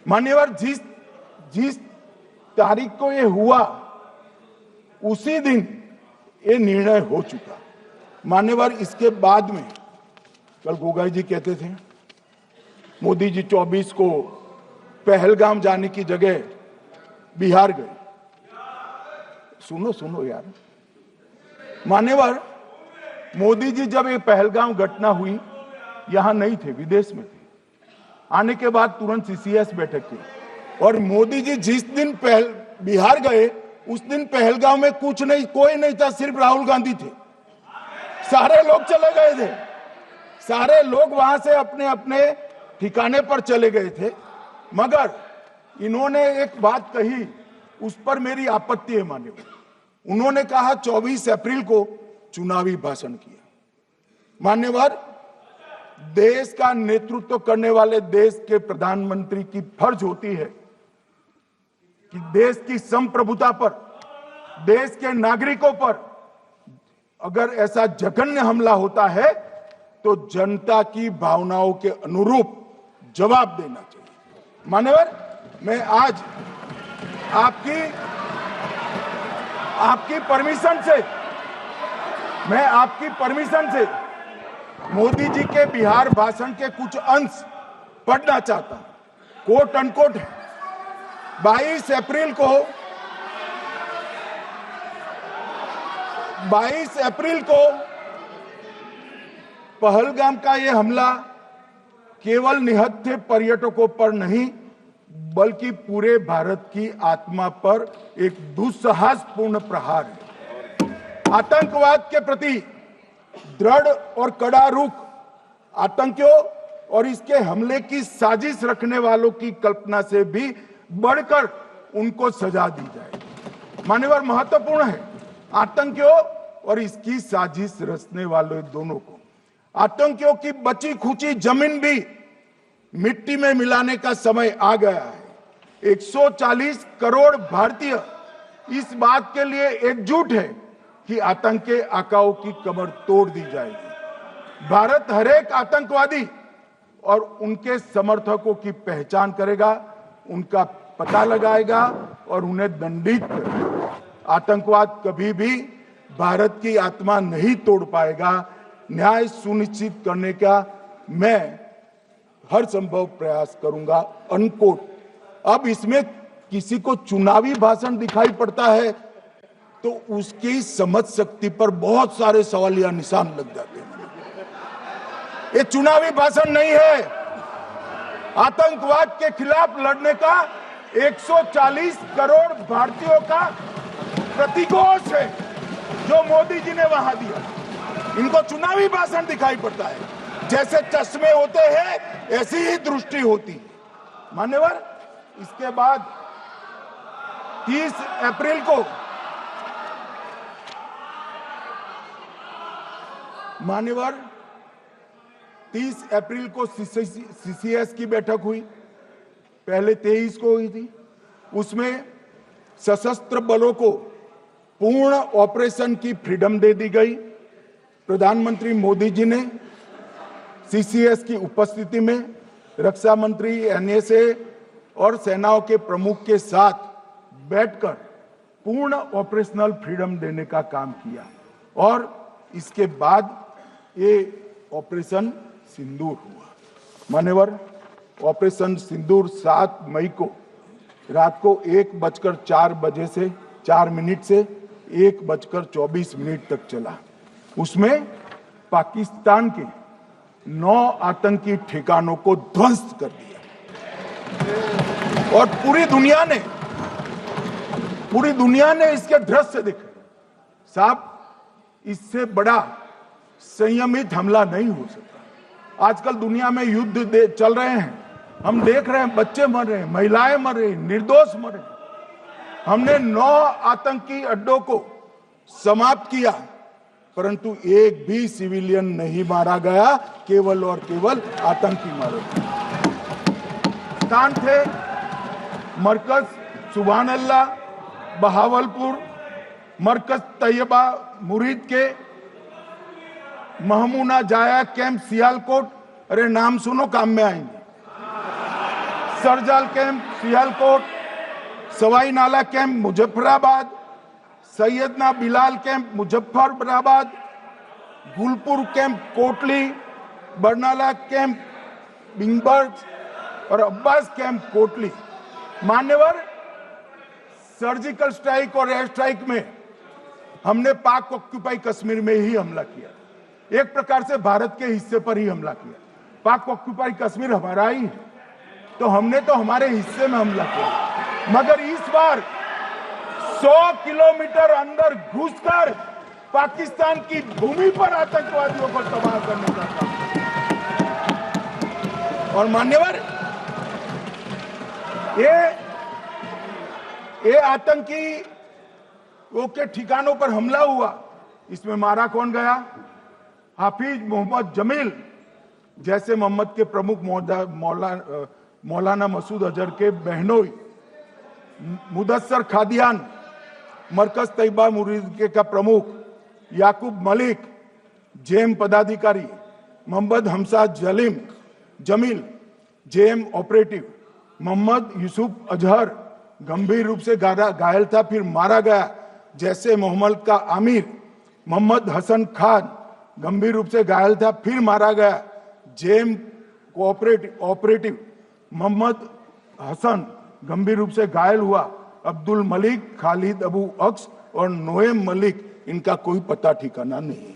मान्यवर, जिस जिस तारीख को ये हुआ उसी दिन ये निर्णय हो चुका। मान्यवर, इसके बाद में कल गोगाई जी कहते थे मोदी जी 24 को पहलगाम जाने की जगह बिहार गए। सुनो सुनो यार, मान्यवर, मोदी जी जब ये पहलगाम घटना हुई यहां नहीं थे, विदेश में थे। आने के बाद तुरंत सीसीएस बैठक की और मोदी जी जिस दिन बिहार गए उस दिन पहलगाम में कुछ नहीं, कोई नहीं था, सिर्फ राहुल गांधी थे। सारे लोग चले गए थे, सारे लोग वहां से अपने अपने ठिकाने पर चले गए थे। मगर इन्होंने एक बात कही, उस पर मेरी आपत्ति है मान्यवर। उन्होंने कहा 24 अप्रैल को चुनावी भाषण किया। मान्यवर, देश का नेतृत्व करने वाले देश के प्रधानमंत्री की फर्ज होती है कि देश की संप्रभुता पर, देश के नागरिकों पर अगर ऐसा जघन्य हमला होता है तो जनता की भावनाओं के अनुरूप जवाब देना चाहिए। मान्यवर, मैं आज आपकी परमिशन से मोदी जी के बिहार भाषण के कुछ अंश पढ़ना चाहता हूं। कोट अनकोट है। 22 अप्रैल को पहलगाम का यह हमला केवल निहत्थे पर्यटकों पर नहीं बल्कि पूरे भारत की आत्मा पर एक दुस्साहसपूर्ण प्रहार है। आतंकवाद के प्रति दृढ़ और कड़ा रुख, आतंकियों और इसके हमले की साजिश रखने वालों की कल्पना से भी बढ़कर उनको सजा दी जाए। मान्यवर, महत्वपूर्ण है आतंकियों और इसकी साजिश रचने वालों दोनों को। आतंकियों की बची खुची जमीन भी मिट्टी में मिलाने का समय आ गया है। 140 करोड़ भारतीय इस बात के लिए एकजुट है कि आतंक के आकाओं की कमर तोड़ दी जाएगी। भारत हरेक आतंकवादी और उनके समर्थकों की पहचान करेगा, उनका पता लगाएगा और उन्हें दंडित करेगा। आतंकवाद कभी भी भारत की आत्मा नहीं तोड़ पाएगा। न्याय सुनिश्चित करने का मैं हर संभव प्रयास करूंगा। अनकोट। अब इसमें किसी को चुनावी भाषण दिखाई पड़ता है तो उसकी समझ शक्ति पर बहुत सारे सवालिया निशान लग जाते हैं। ये चुनावी भाषण नहीं है, आतंकवाद के खिलाफ लड़ने का 140 करोड़ भारतीयों का प्रतिघोष है जो मोदी जी ने वहां दिया। इनको चुनावी भाषण दिखाई पड़ता है। जैसे चश्मे होते हैं ऐसी ही दृष्टि होती है। मान्यवर, इसके बाद 30 अप्रैल को मान्यवर 30 अप्रैल को सीसीएस की बैठक हुई। पहले 23 को हुई थी। उसमें सशस्त्र बलों को पूर्ण ऑपरेशन की फ्रीडम दे दी गई। प्रधानमंत्री मोदी जी ने सीसीएस की उपस्थिति में रक्षा मंत्री, एनएसए और सेनाओं के प्रमुख के साथ बैठकर पूर्ण ऑपरेशनल फ्रीडम देने का काम किया और इसके बाद ये ऑपरेशन सिंदूर हुआ। मान्यवर, ऑपरेशन सिंदूर 7 मई को रात को 1:04 से 4 मिनट से 1:24 तक चला। उसमें पाकिस्तान के 9 आतंकी ठिकानों को ध्वस्त कर दिया और पूरी दुनिया ने इसके दृश्य देखे। साहब, इससे बड़ा संयमित हमला नहीं हो सकता। आजकल दुनिया में युद्ध चल रहे हैं, हम देख रहे हैं, बच्चे मर रहे हैं, महिलाएं मर रही, निर्दोष मर रहे। हमने 9 आतंकी अड्डों को समाप्त किया परंतु एक भी सिविलियन नहीं मारा गया, केवल और केवल आतंकी मारे गए। स्थान थे मरकज सुभान अल्लाह बहावलपुर, मरकज तैयबा मुरीद के, महमूना जाया कैंप सियालकोट। अरे नाम सुनो, काम में आएंगे। सरजाल camp Sialkot, Sawai Nala camp Muzaffarabad, Syedna Bilal camp Muzaffarabad, Gulpur camp Kotli, Barnala camp बिंगबर्ग और अब्बास कैंप कोटली। मान्यवर, सर्जिकल स्ट्राइक और एयर स्ट्राइक में हमने पाक ऑक्यूपाई कश्मीर में ही हमला किया, एक प्रकार से भारत के हिस्से पर ही हमला किया। पाक ऑक्यूपाई कश्मीर हमारा ही है, तो हमने तो हमारे हिस्से में हमला किया। मगर इस बार 100 किलोमीटर अंदर घुसकर पाकिस्तान की भूमि पर आतंकवादियों को तबाह करने का काम। और मान्यवर, ये आतंकी के ठिकानों पर हमला हुआ, इसमें मारा कौन गया? हाफिज मोहम्मद जमील जैसे मोहम्मद के प्रमुख मौलाना मसूद अजहर के बहनोई, मुदस्सर खादियान मरकज तैयबा मुरीद का प्रमुख, याकूब मलिक जेएम पदाधिकारी, मोहम्मद हमसा जमील जेएम ऑपरेटिव, मोहम्मद यूसुफ अजहर गंभीर रूप से घायल था फिर मारा गया, जैसे मोहम्मद का आमिर मोहम्मद हसन खान गंभीर रूप से घायल था फिर मारा गया, जेएम ऑपरेटिव मोहम्मद हसन गंभीर रूप से घायल हुआ, अब्दुल मलिक, खालिद अबू अक्स और नोएम मलिक, इनका कोई पता ठिकाना नहीं।